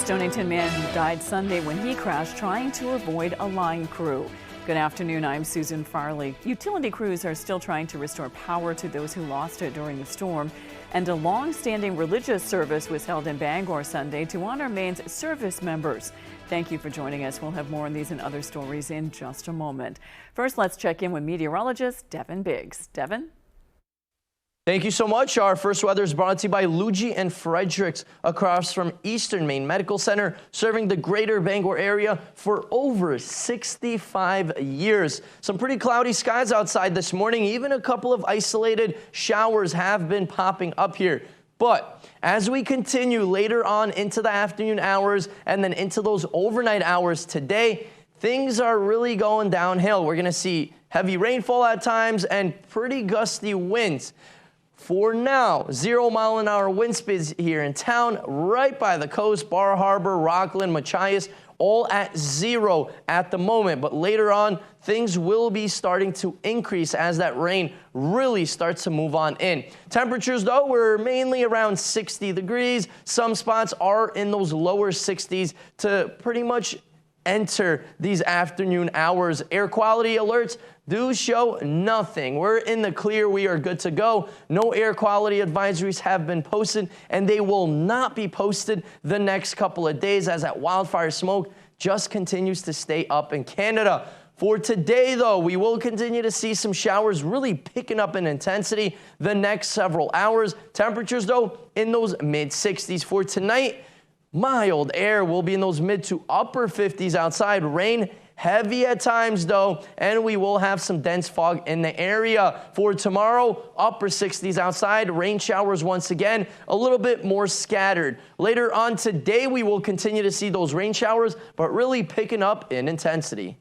Stonington man who died Sunday when he crashed trying to avoid a line crew. Good afternoon, I'm Susan Farley. Utility crews are still trying to restore power to those who lost it during the storm. And a long-standing religious service was held in Bangor Sunday to honor Maine's service members. Thank you for joining us. We'll have more on these and other stories in just a moment. First, let's check in with meteorologist Devin Biggs. Devin? Thank you so much. Our first weather is brought to you by Luigi and Fredericks across from Eastern Maine Medical Center, serving the greater Bangor area for over 65 years. Some pretty cloudy skies outside this morning. Even a couple of isolated showers have been popping up here. But as we continue later on into the afternoon hours and then into those overnight hours today, things are really going downhill. We're going to see heavy rainfall at times and pretty gusty winds. For now, 0-mile-an-hour wind speeds here in town, right by the coast, Bar Harbor, Rockland, Machias, all at 0 at the moment. But later on, things will be starting to increase as that rain really starts to move on in. Temperatures, though, were mainly around 60 degrees. Some spots are in those lower 60s to pretty much enter these afternoon hours. Air quality alerts do show nothing. We're in the clear. We are good to go. No air quality advisories have been posted, and they will not be posted the next couple of days as that wildfire smoke just continues to stay up in Canada. For today, though, we will continue to see some showers really picking up in intensity the next several hours. Temperatures, though, in those mid-60s. For tonight, mild air will be in those mid to upper 50s outside. Rain heavy at times, though, and we will have some dense fog in the area. For tomorrow, upper 60s outside. Rain showers once again, a little bit more scattered. Later on today, we will continue to see those rain showers, but really picking up in intensity.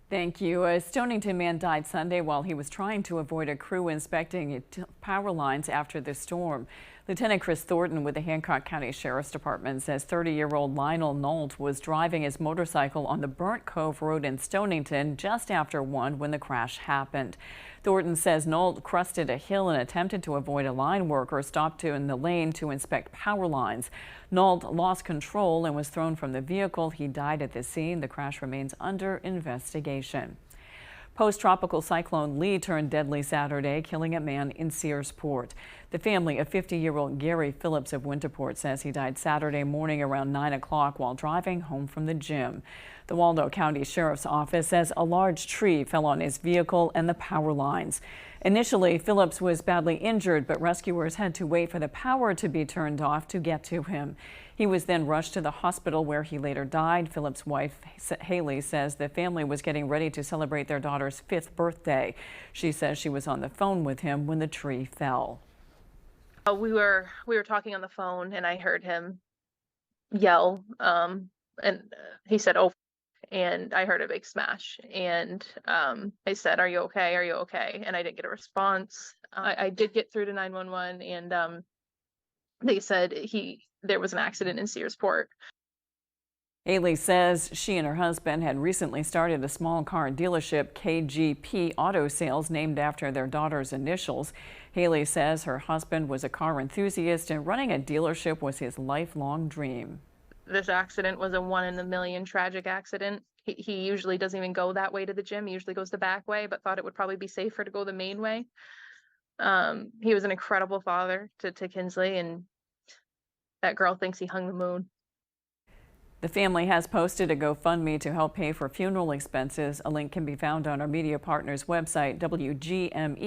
Thank you. A Stonington man died Sunday while he was trying to avoid a crew inspecting power lines after the storm. Lieutenant Chris Thornton with the Hancock County Sheriff's Department says 30-year-old Lionel Nault was driving his motorcycle on the Burnt Cove Road in Stonington just after 1 when the crash happened. Thornton says Nault crested a hill and attempted to avoid a line worker stopped in the lane to inspect power lines. Nault lost control and was thrown from the vehicle. He died at the scene. The crash remains under investigation. Post-tropical cyclone Lee turned deadly Saturday, killing a man in Searsport. The family of 50-year-old Gary Phillips of Winterport says he died Saturday morning around 9 o'clock while driving home from the gym. The Waldo County Sheriff's Office says a large tree fell on his vehicle and the power lines. Initially, Phillips was badly injured, but rescuers had to wait for the power to be turned off to get to him. He was then rushed to the hospital where he later died. Phillips' wife, Haley, says the family was getting ready to celebrate their daughter's 5th birthday. She says she was on the phone with him when the tree fell. We were talking on the phone and I heard him yell and he said, "Oh," and I heard a big smash and I said, "Are you okay? Are you okay?" And I didn't get a response. I did get through to 911 and they said there was an accident in Searsport. Haley says she and her husband had recently started a small car dealership, KGP Auto Sales, named after their daughter's initials. Haley says her husband was a car enthusiast and running a dealership was his lifelong dream. This accident was a 1 in a million tragic accident. He usually doesn't even go that way to the gym. He usually goes the back way, but thought it would probably be safer to go the main way. He was an incredible father to Kinsley, and that girl thinks he hung the moon. The family has posted a GoFundMe to help pay for funeral expenses. A link can be found on our media partner's website, WGME.com.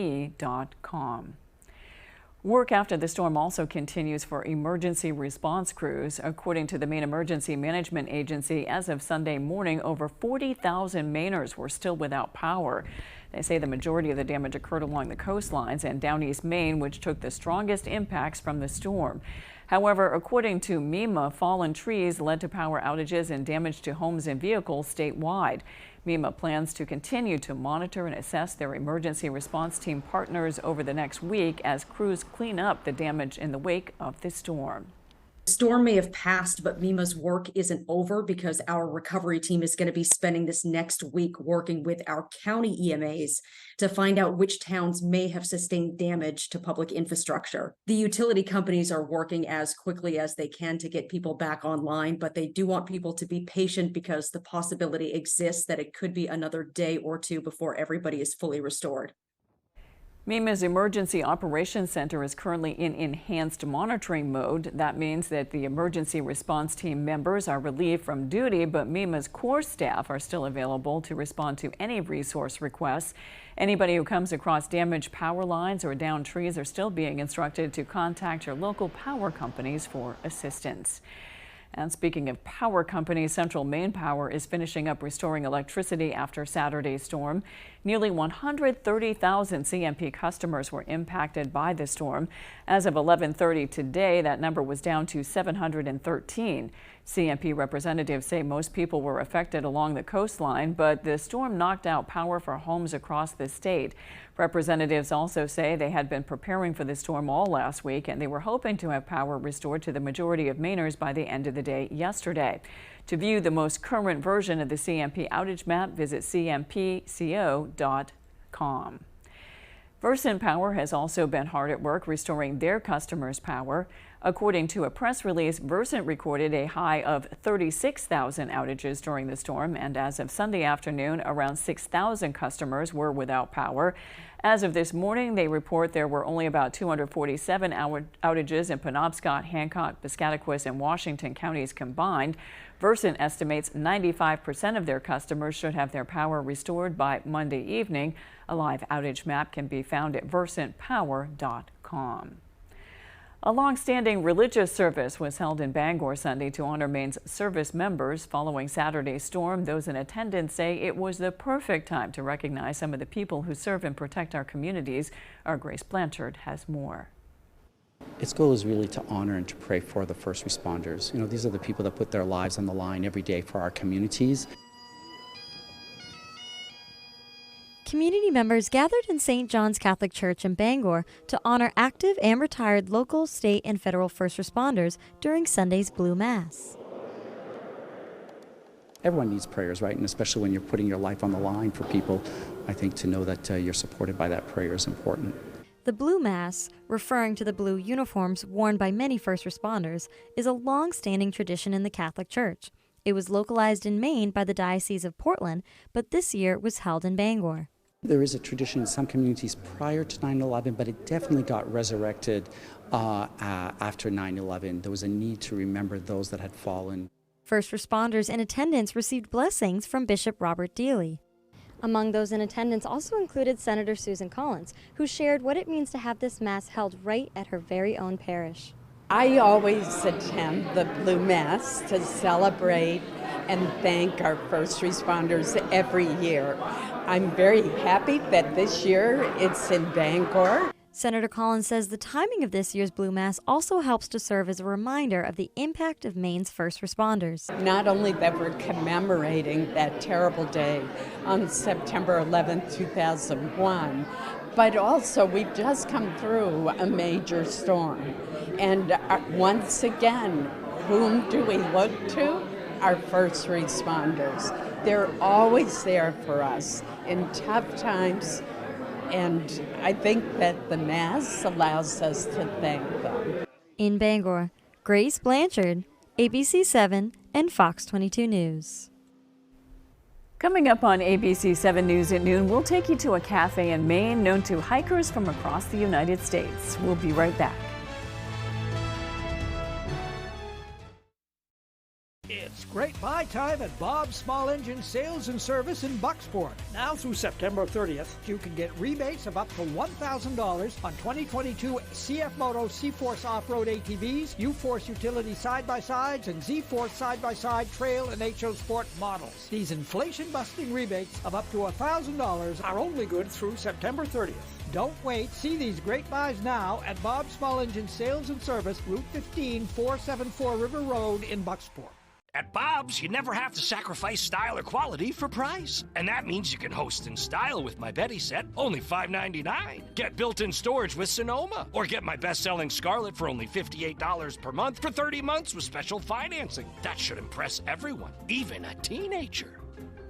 Work after the storm also continues for emergency response crews. According to the Maine Emergency Management Agency, as of Sunday morning, over 40,000 Mainers were still without power. They say the majority of the damage occurred along the coastlines and down East Maine, which took the strongest impacts from the storm. However, according to MEMA, fallen trees led to power outages and damage to homes and vehicles statewide. MEMA plans to continue to monitor and assess their emergency response team partners over the next week as crews clean up the damage in the wake of the storm. Storm may have passed, but MEMA's work isn't over because our recovery team is going to be spending this next week working with our county EMAs to find out which towns may have sustained damage to public infrastructure. The utility companies are working as quickly as they can to get people back online, but they do want people to be patient because the possibility exists that it could be another day or two before everybody is fully restored. MEMA's Emergency Operations Center is currently in enhanced monitoring mode. That means that the emergency response team members are relieved from duty, but MEMA's core staff are still available to respond to any resource requests. Anybody who comes across damaged power lines or downed trees are still being instructed to contact your local power companies for assistance. And speaking of power companies, Central Maine Power is finishing up restoring electricity after Saturday's storm. Nearly 130,000 CMP customers were impacted by the storm. As of 11:30 today, that number was down to 713. CMP representatives say most people were affected along the coastline, but the storm knocked out power for homes across the state. Representatives also say they had been preparing for the storm all last week, and they were hoping to have power restored to the majority of Mainers by the end of the day yesterday. To view the most current version of the CMP outage map, visit cmpco.com. Versant Power has also been hard at work restoring their customers' power. According to a press release, Versant recorded a high of 36,000 outages during the storm, and as of Sunday afternoon, around 6,000 customers were without power. As of this morning, they report there were only about 247 outages in Penobscot, Hancock, Piscataquis, and Washington counties combined. Versant estimates 95% of their customers should have their power restored by Monday evening. A live outage map can be found at versantpower.com. A long-standing religious service was held in Bangor Sunday to honor Maine's service members following Saturday's storm. Those in attendance say it was the perfect time to recognize some of the people who serve and protect our communities. Our Grace Blanchard has more. Its goal is really to honor and to pray for the first responders. You know, these are the people that put their lives on the line every day for our communities. Community members gathered in St. John's Catholic Church in Bangor to honor active and retired local, state, and federal first responders during Sunday's Blue Mass. Everyone needs prayers, right? And especially when you're putting your life on the line for people, I think to know that you're supported by that prayer is important. The Blue Mass, referring to the blue uniforms worn by many first responders, is a long-standing tradition in the Catholic Church. It was localized in Maine by the Diocese of Portland, but this year was held in Bangor. There is a tradition in some communities prior to 9/11, but it definitely got resurrected after 9/11. There was a need to remember those that had fallen. First responders in attendance received blessings from Bishop Robert Dealey. Among those in attendance also included Senator Susan Collins, who shared what it means to have this Mass held right at her very own parish. I always attend the Blue Mass to celebrate and thank our first responders every year. I'm very happy that this year it's in Bangor. Senator Collins says the timing of this year's Blue Mass also helps to serve as a reminder of the impact of Maine's first responders. Not only that we're commemorating that terrible day on September 11th, 2001, but also we've just come through a major storm. And once again, whom do we look to? Our first responders. They're always there for us in tough times, and I think that the Mass allows us to thank them. In Bangor, Grace Blanchard, ABC 7 and Fox 22 News. Coming up on ABC 7 News at noon, we'll take you to a cafe in Maine known to hikers from across the United States. We'll be right back. It's great buy time at Bob's Small Engine Sales and Service in Bucksport. Now through September 30th, you can get rebates of up to $1,000 on 2022 CF Moto C-Force Off-Road ATVs, U-Force Utility Side-by-Sides, and Z-Force Side-by-Side Trail and HO Sport models. These inflation-busting rebates of up to $1,000 are only good through September 30th. Don't wait. See these great buys now at Bob's Small Engine Sales and Service, Route 15, 474 River Road in Bucksport. At Bob's, you never have to sacrifice style or quality for price. And that means you can host in style with my Betty set, only $5.99. Get built-in storage with Sonoma. Or get my best-selling Scarlett for only $58 per month for 30 months with special financing. That should impress everyone, even a teenager.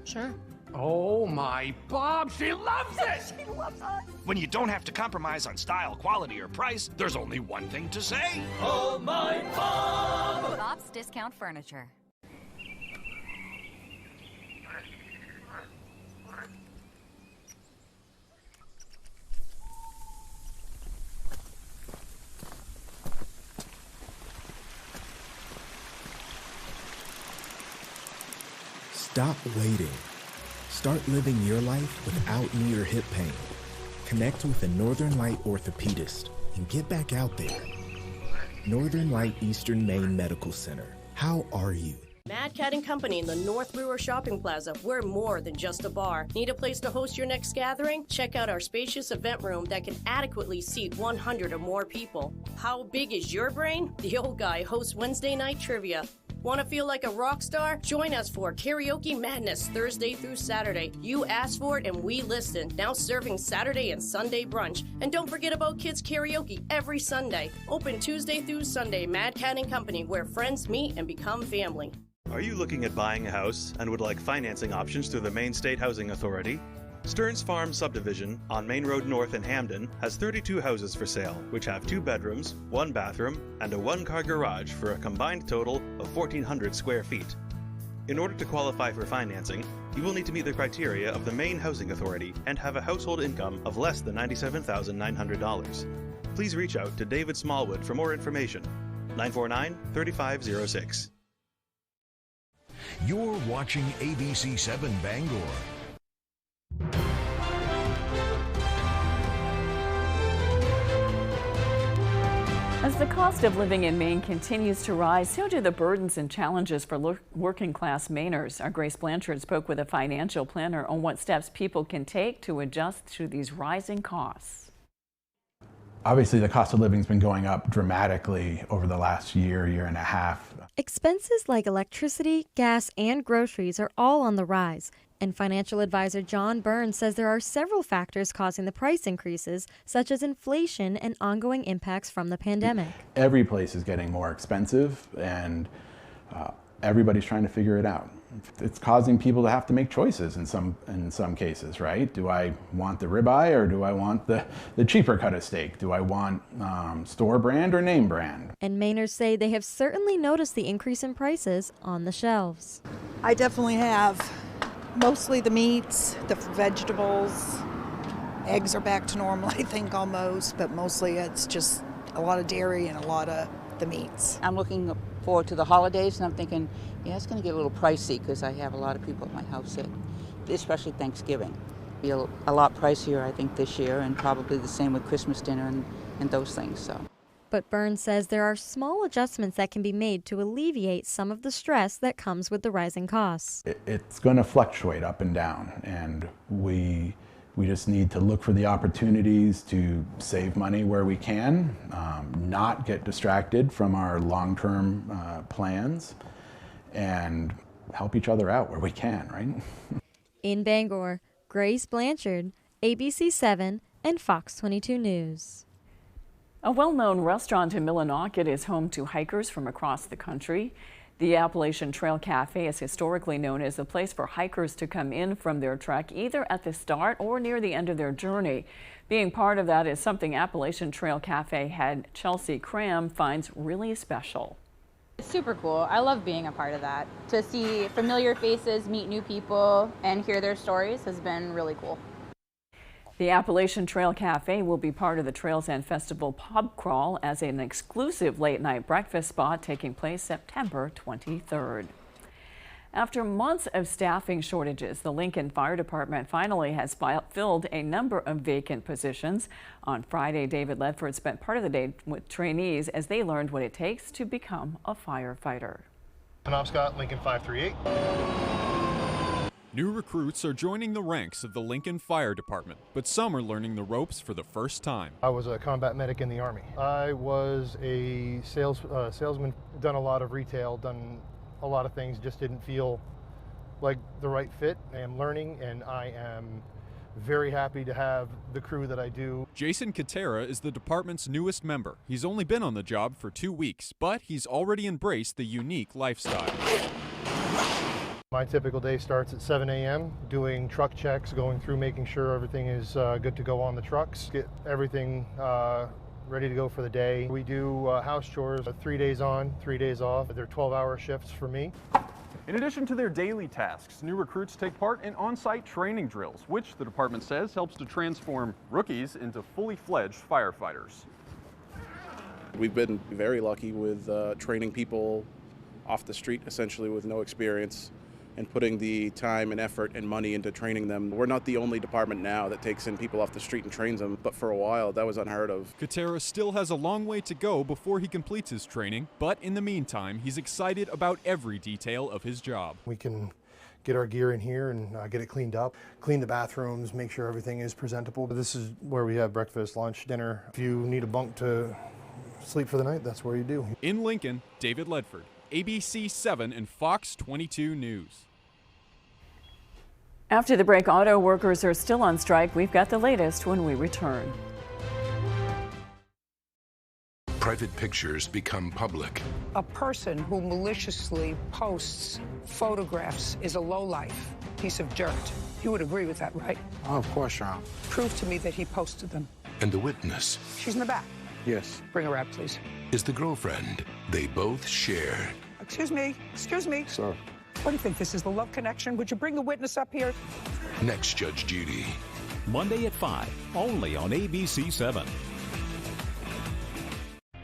Sure. Oh my Bob, she loves it! She loves us! When you don't have to compromise on style, quality, or price, there's only one thing to say. Oh my Bob! Bob's Discount Furniture. Stop waiting. Start living your life without knee or hip pain. Connect with a Northern Light orthopedist and get back out there. Northern Light Eastern Maine Medical Center. How are you? Mad Cat & Company in the North Brewer Shopping Plaza. We're more than just a bar. Need a place to host your next gathering? Check out our spacious event room that can adequately seat 100 or more people. How big is your brain? The Old Guy hosts Wednesday night trivia. Want to feel like a rock star? Join us for Karaoke Madness Thursday through Saturday. You asked for it and we listened. Now serving Saturday and Sunday brunch. And don't forget about kids karaoke every Sunday. Open Tuesday through Sunday. Mad Cat & Company, where friends meet and become family. Are you looking at buying a house and would like financing options through the Maine State Housing Authority? Stearns Farm Subdivision on Main Road North in Hamden has 32 houses for sale, which have 2 bedrooms, 1 bathroom, and a 1-car garage for a combined total of 1,400 square feet. In order to qualify for financing, you will need to meet the criteria of the Maine Housing Authority and have a household income of less than $97,900. Please reach out to David Smallwood for more information. 949-3506. You're watching ABC 7 Bangor. As the cost of living in Maine continues to rise, so do the burdens and challenges for working-class Mainers. Our Grace Blanchard spoke with a financial planner on what steps people can take to adjust to these rising costs. Obviously, the cost of living has been going up dramatically over the last year and a half. Expenses like electricity, gas, and groceries are all on the rise. And financial advisor John Burns says there are several factors causing the price increases, such as inflation and ongoing impacts from the pandemic. Every place is getting more expensive, and everybody's trying to figure it out. It's causing people to have to make choices in some cases, right? Do I want the ribeye or do I want the cheaper cut of steak? Do I want store brand or name brand? And Mainers say they have certainly noticed the increase in prices on the shelves. I definitely have. Mostly the meats, the vegetables. Eggs are back to normal, I think, almost, but mostly it's just a lot of dairy and a lot of the meats. I'm looking forward to the holidays, and I'm thinking, yeah, it's going to get a little pricey because I have a lot of people at my house, especially Thanksgiving. Be a lot pricier, I think, this year, and probably the same with Christmas dinner and those things. So. But Burns says there are small adjustments that can be made to alleviate some of the stress that comes with the rising costs. It's going to fluctuate up and down, and we just need to look for the opportunities to save money where we can, not get distracted from our long-term plans, and help each other out where we can, right? In Bangor, Grace Blanchard, ABC 7 and Fox 22 News. A well-known restaurant in Millinocket is home to hikers from across the country. The Appalachian Trail Cafe is historically known as a place for hikers to come in from their trek either at the start or near the end of their journey. Being part of that is something Appalachian Trail Cafe head Chelsea Cram finds really special. It's super cool. I love being a part of that. To see familiar faces, meet new people, and hear their stories has been really cool. The Appalachian Trail Cafe will be part of the Trails and Festival Pub Crawl as an exclusive late-night breakfast spot taking place September 23rd. After months of staffing shortages, the Lincoln Fire Department finally has filled a number of vacant positions. On Friday, David Ledford spent part of the day with trainees as they learned what it takes to become a firefighter. And I'm Scott, Lincoln 538. New recruits are joining the ranks of the Lincoln Fire Department, but some are learning the ropes for the first time. I was a combat medic in the Army. I was a salesman, done a lot of retail, done a lot of things just didn't feel like the right fit. I am learning, and I am very happy to have the crew that I do. Jason Katera is the department's newest member. He's only been on the job for 2 weeks, but he's already embraced the unique lifestyle. My typical day starts at 7 a.m. doing truck checks, going through making sure everything is good to go on the trucks, get everything ready to go for the day. We do house chores 3 days on, 3 days off. They're 12-hour shifts for me. In addition to their daily tasks, new recruits take part in on-site training drills, which the department says helps to transform rookies into fully fledged firefighters. We've been very lucky with training people off the street, essentially with no experience, and putting the time and effort and money into training them. We're not the only department now that takes in people off the street and trains them, but for a while that was unheard of. Katera still has a long way to go before he completes his training, but in the meantime, he's excited about every detail of his job. We can get our gear in here and get it cleaned up, clean the bathrooms, make sure everything is presentable. This is where we have breakfast, lunch, dinner. If you need a bunk to sleep for the night, that's where you do. In Lincoln, David Ledford, ABC 7 and Fox 22 News. After the break, auto workers are still on strike. We've got the latest when we return. Private pictures become public. A person who maliciously posts photographs is a lowlife, piece of dirt. You would agree with that, right? Oh, of course, Sean. Prove to me that he posted them. And the witness. She's in the back. Yes. Bring her out, please. Is the girlfriend they both share. Excuse me. Excuse me. Sir. What do you think? This is the love connection? Would you bring the witness up here? Next, Judge Judy. Monday at 5, only on ABC 7.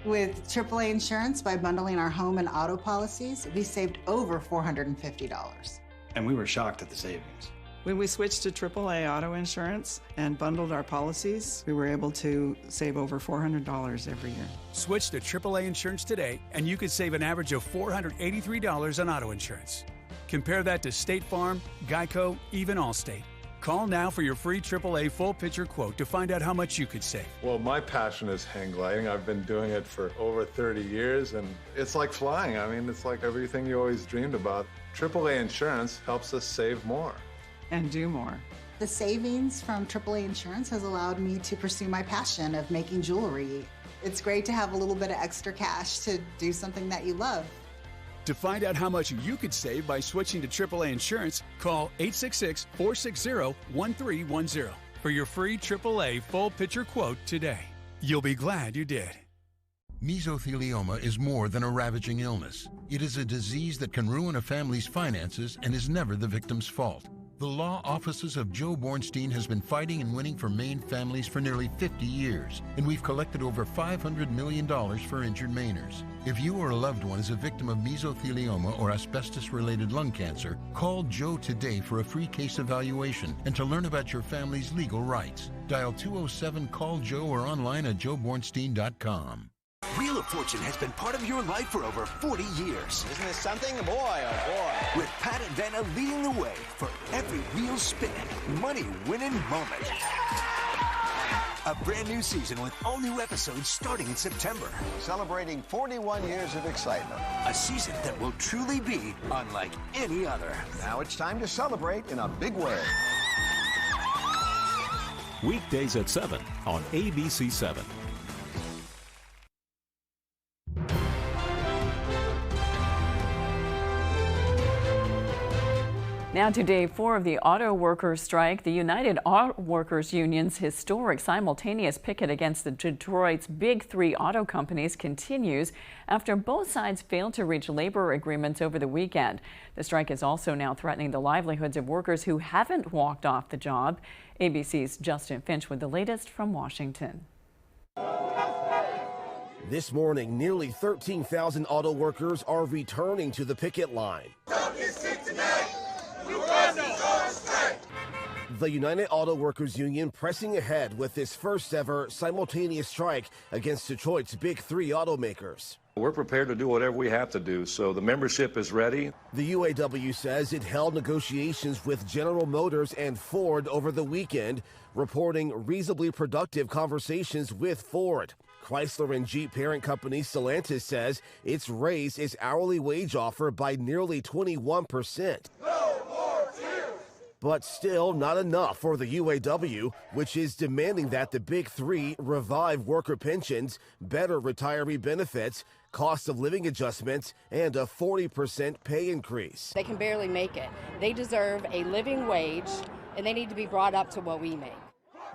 With AAA Insurance, by bundling our home and auto policies, we saved over $450. And we were shocked at the savings. When we switched to AAA auto insurance and bundled our policies, we were able to save over $400 every year. Switch to AAA insurance today, and you could save an average of $483 on auto insurance. Compare that to State Farm, Geico, even Allstate. Call now for your free AAA full picture quote to find out how much you could save. Well, my passion is hang gliding. I've been doing it for over 30 years, and it's like flying. I mean, it's like everything you always dreamed about. AAA insurance helps us save more. And do more. The savings from AAA Insurance has allowed me to pursue my passion of making jewelry. It's great to have a little bit of extra cash to do something that you love. To find out how much you could save by switching to AAA insurance, call 866-460-1310 for your free AAA full picture quote today. You'll be glad you did. Mesothelioma is more than a ravaging illness. It is a disease that can ruin a family's finances and is never the victim's fault. The law offices of Joe Bornstein has been fighting and winning for Maine families for nearly 50 years, and we've collected over $500 million for injured Mainers. If you or a loved one is a victim of mesothelioma or asbestos-related lung cancer, call Joe today for a free case evaluation and to learn about your family's legal rights. Dial 207-CALL-JOE or online at joebornstein.com. Wheel of Fortune has been part of your life for over 40 years. Isn't this something? Boy, oh boy. With Pat and Vanna leading the way for every wheel spin, money-winning moment. A brand new season with all new episodes starting in September. Celebrating 41 years of excitement. A season that will truly be unlike any other. Now it's time to celebrate in a big way. Weekdays at 7 on ABC 7. Now to day 4 of the auto workers strike. The United Auto Workers Union's historic simultaneous picket against the Detroit's big 3 auto companies continues after both sides failed to reach labor agreements over the weekend. The strike is also now threatening the livelihoods of workers who haven't walked off the job. ABC's Justin Finch with the latest from Washington. This morning, nearly 13,000 auto workers are returning to the picket line. The United Auto Workers Union pressing ahead with this first ever simultaneous strike against Detroit's big 3 automakers. We're prepared to do whatever we have to do, so the membership is ready. The UAW says it held negotiations with General Motors and Ford over the weekend, reporting reasonably productive conversations with Ford. Chrysler and Jeep parent company Stellantis says it's raised its hourly wage offer by nearly 21%. But still not enough for the UAW, which is demanding that the Big Three revive worker pensions, better retiree benefits, cost of living adjustments, and a 40% pay increase. They can barely make it. They deserve a living wage, and they need to be brought up to what we make.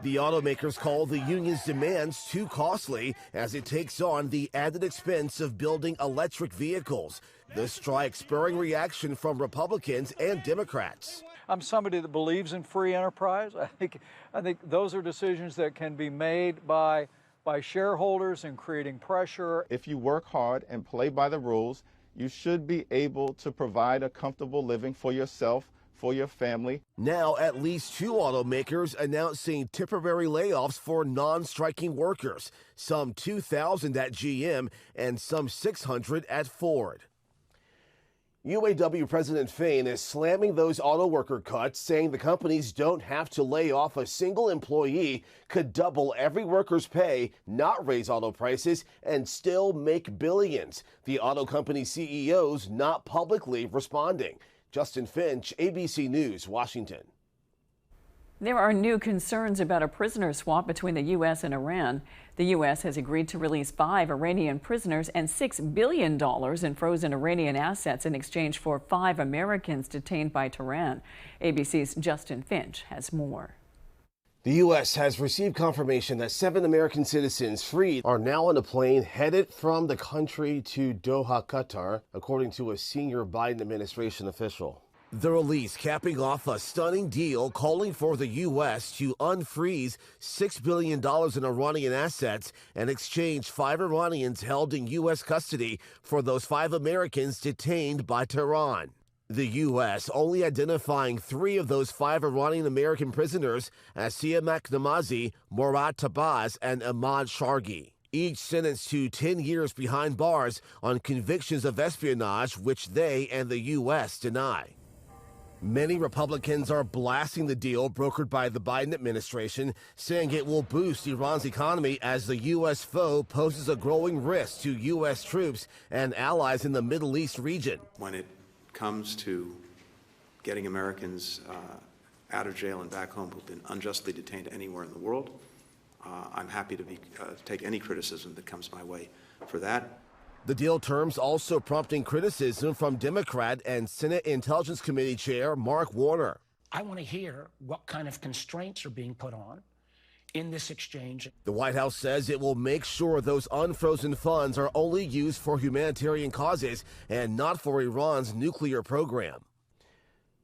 The automakers call the union's demands too costly as it takes on the added expense of building electric vehicles. The strike spurring reaction from Republicans and Democrats. I'm somebody that believes in free enterprise. I think those are decisions that can be made by shareholders and creating pressure. If you work hard and play by the rules, you should be able to provide a comfortable living for yourself, for your family. Now, at least 2 automakers announcing temporary layoffs for non-striking workers, some 2,000 at GM and some 600 at Ford. UAW President Fain is slamming those auto worker cuts, saying the companies don't have to lay off a single employee, could double every worker's pay, not raise auto prices, and still make billions. The auto company CEOs not publicly responding. Justin Finch, ABC News, Washington. There are new concerns about a prisoner swap between the U.S. and Iran. The U.S. has agreed to release 5 Iranian prisoners and $6 billion in frozen Iranian assets in exchange for 5 Americans detained by Tehran. ABC's Justin Finch has more. The U.S. has received confirmation that 7 American citizens freed are now on a plane headed from the country to Doha, Qatar, according to a senior Biden administration official. The release capping off a stunning deal calling for the U.S. to unfreeze $6 billion in Iranian assets and exchange 5 Iranians held in U.S. custody for those 5 Americans detained by Tehran. The U.S. only identifying 3 of those 5 Iranian-American prisoners as Siamak Namazi, Murad Tabaz, and Ahmad Shargi, each sentenced to 10 years behind bars on convictions of espionage, which they and the U.S. deny. Many Republicans are blasting the deal brokered by the Biden administration, saying it will boost Iran's economy as the U.S. foe poses a growing risk to U.S. troops and allies in the Middle East region. When it comes to getting Americans out of jail and back home who've been unjustly detained anywhere in the world, I'm happy to take any criticism that comes my way for that. The deal terms also prompting criticism from Democrat and Senate Intelligence Committee Chair Mark Warner. I want to hear what kind of constraints are being put on in this exchange. The White House says it will make sure those unfrozen funds are only used for humanitarian causes and not for Iran's nuclear program.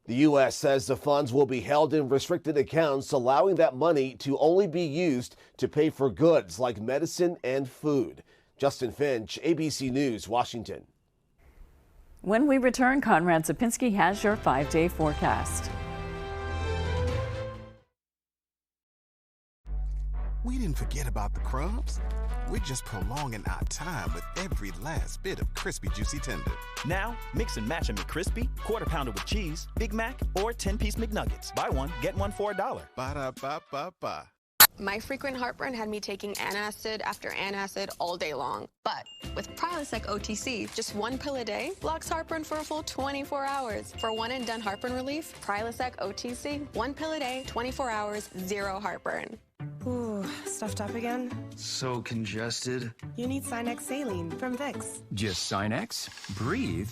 The U.S. says the funds will be held in restricted accounts, allowing that money to only be used to pay for goods like medicine and food. Justin Finch, ABC News, Washington. When we return, Conrad Zapinski has your 5-day forecast. We didn't forget about the crumbs. We're just prolonging our time with every last bit of crispy, juicy tender. Now, mix and match a McCrispy, Quarter Pounder with cheese, Big Mac, or 10-piece McNuggets. Buy one, get one for $1. Ba-da-ba-ba-ba. My frequent heartburn had me taking antacid after antacid all day long. But with Prilosec OTC, just 1 pill a day blocks heartburn for a full 24 hours. For one-and-done heartburn relief, Prilosec OTC, 1 pill a day, 24 hours, 0 heartburn. Ooh, stuffed up again? So congested. You need Sinex Saline from Vicks. Just Sinex? Breathe.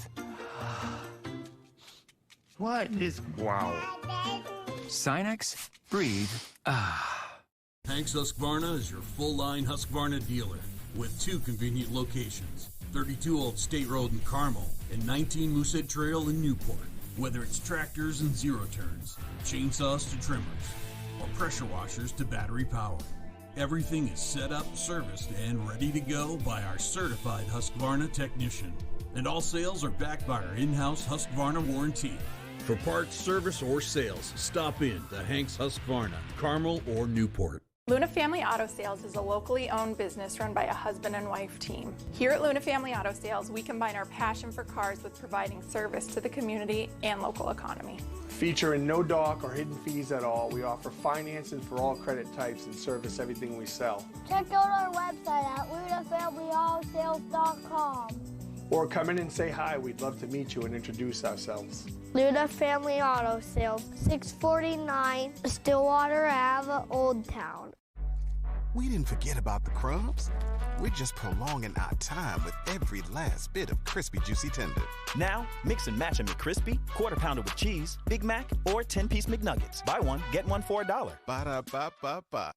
What is... Wow. Sinex? Breathe. Ah. Hanks Husqvarna is your full-line Husqvarna dealer with 2 convenient locations, 32 Old State Road in Carmel and 19 Moosehead Trail in Newport. Whether it's tractors and zero-turns, chainsaws to trimmers, or pressure washers to battery power, everything is set up, serviced, and ready to go by our certified Husqvarna technician. And all sales are backed by our in-house Husqvarna warranty. For parts, service, or sales, stop in to Hanks Husqvarna, Carmel, or Newport. Luna Family Auto Sales is a locally owned business run by a husband and wife team. Here at Luna Family Auto Sales, we combine our passion for cars with providing service to the community and local economy. Featuring no doc or hidden fees at all, we offer financing for all credit types and service everything we sell. Check out our website at lunafamilyautosales.com. Or come in and say hi. We'd love to meet you and introduce ourselves. Luna Family Auto Sales, 649 Stillwater Ave, Old Town. We didn't forget about the crumbs. We're just prolonging our time with every last bit of crispy, juicy tender. Now, mix and match a McCrispy, Quarter Pounder with cheese, Big Mac, or 10-piece McNuggets. Buy one, get one for $1. Ba-da-ba-ba-ba.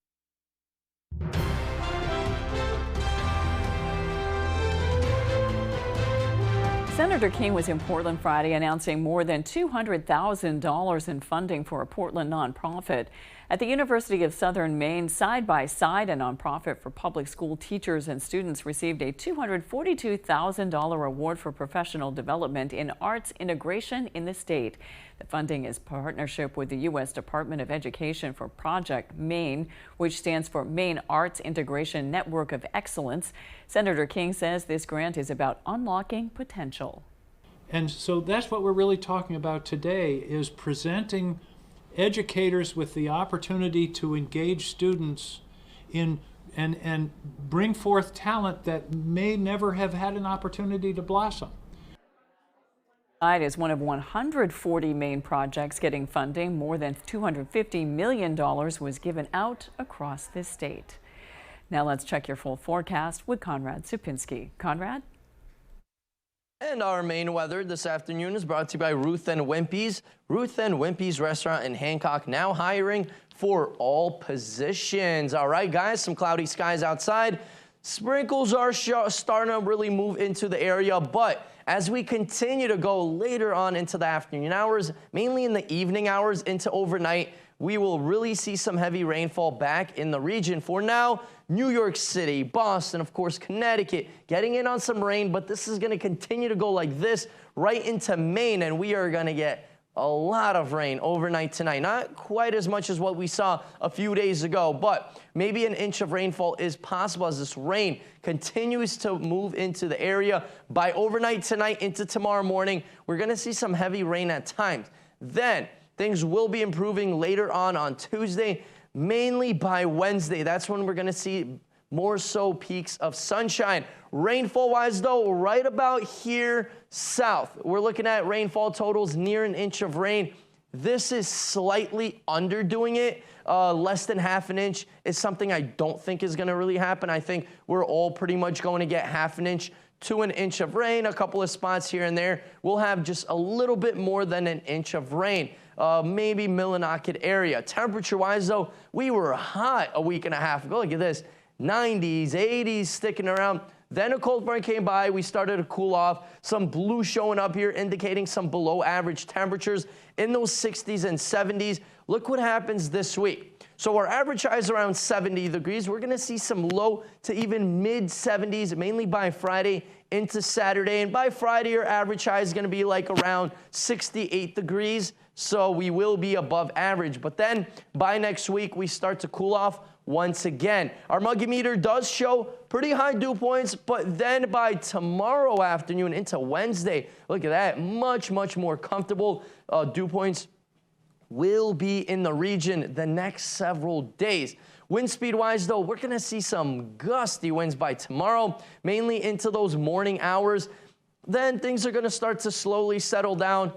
Senator King was in Portland Friday announcing more than $200,000 in funding for a Portland nonprofit. At the University of Southern Maine, Side by Side, a nonprofit for public school teachers and students, received a $242,000 award for professional development in arts integration in the state. The funding is partnership with the U.S. Department of Education for Project Maine, which stands for Maine Arts Integration Network of Excellence. Senator King says this grant is about unlocking potential. And so that's what we're really talking about today, is presenting educators with the opportunity to engage students in and bring forth talent that may never have had an opportunity to blossom. Is one of 140 Maine projects getting funding. More than $250 million was given out across this state. Now let's check your full forecast with Conrad Supinski. Conrad? And our Maine weather this afternoon is brought to you by Ruth and Wimpy's. Ruth and Wimpy's restaurant in Hancock now hiring for all positions. All right, guys, some cloudy skies outside. Sprinkles are starting to really move into the area, but as we continue to go later on into the afternoon hours, mainly in the evening hours into overnight, we will really see some heavy rainfall back in the region. For now, New York City, Boston, of course, Connecticut, getting in on some rain, but this is going to continue to go like this right into Maine, and we are going to get a lot of rain overnight tonight. Not quite as much as what we saw a few days ago, but maybe an inch of rainfall is possible as this rain continues to move into the area. By overnight tonight into tomorrow morning, we're going to see some heavy rain at times. Then things will be improving later on Tuesday, mainly by Wednesday. That's when we're going to see more so peaks of sunshine. Rainfall-wise, though, right about here south, we're looking at rainfall totals near an inch of rain. This is slightly underdoing it. Less than half an inch is something I don't think is going to really happen. I think we're all pretty much going to get half an inch to an inch of rain. A couple of spots here and there. We'll have just a little bit more than an inch of rain. Maybe Millinocket area. Temperature-wise, though, we were hot a week and a half ago. Look at this. 90s, 80s sticking around. Then a cold front came by. We started to cool off. Some blue showing up here indicating some below average temperatures in those 60s and 70s. Look what happens this week. So our average high is around 70 degrees. We're going to see some low to even mid 70s, mainly by Friday into Saturday. And by Friday, our average high is going to be like around 68 degrees. So we will be above average. But then by next week, we start to cool off once again. Our muggy meter does show pretty high dew points, but then by tomorrow afternoon into Wednesday, look at that, much more comfortable. Dew points will be in the region the next several days. Wind speed-wise, though, we're going to see some gusty winds by tomorrow, mainly into those morning hours. Then things are going to start to slowly settle down.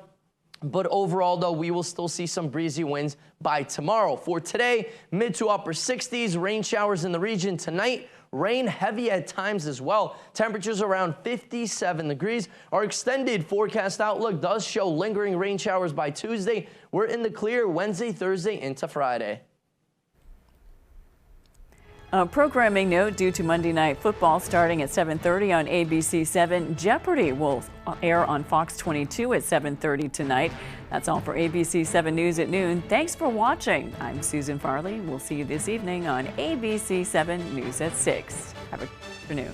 But overall, though, we will still see some breezy winds by tomorrow. For today, mid to upper 60s, rain showers in the region tonight. Rain heavy at times as well. Temperatures around 57 degrees. Our extended forecast outlook does show lingering rain showers by Tuesday. We're in the clear Wednesday, Thursday into Friday. A programming note, due to Monday Night Football starting at 7:30 on ABC7, Jeopardy will air on Fox 22 at 7:30 tonight. That's all for ABC7 News at noon. Thanks for watching. I'm Susan Farley. We'll see you this evening on ABC7 News at 6. Have a good afternoon.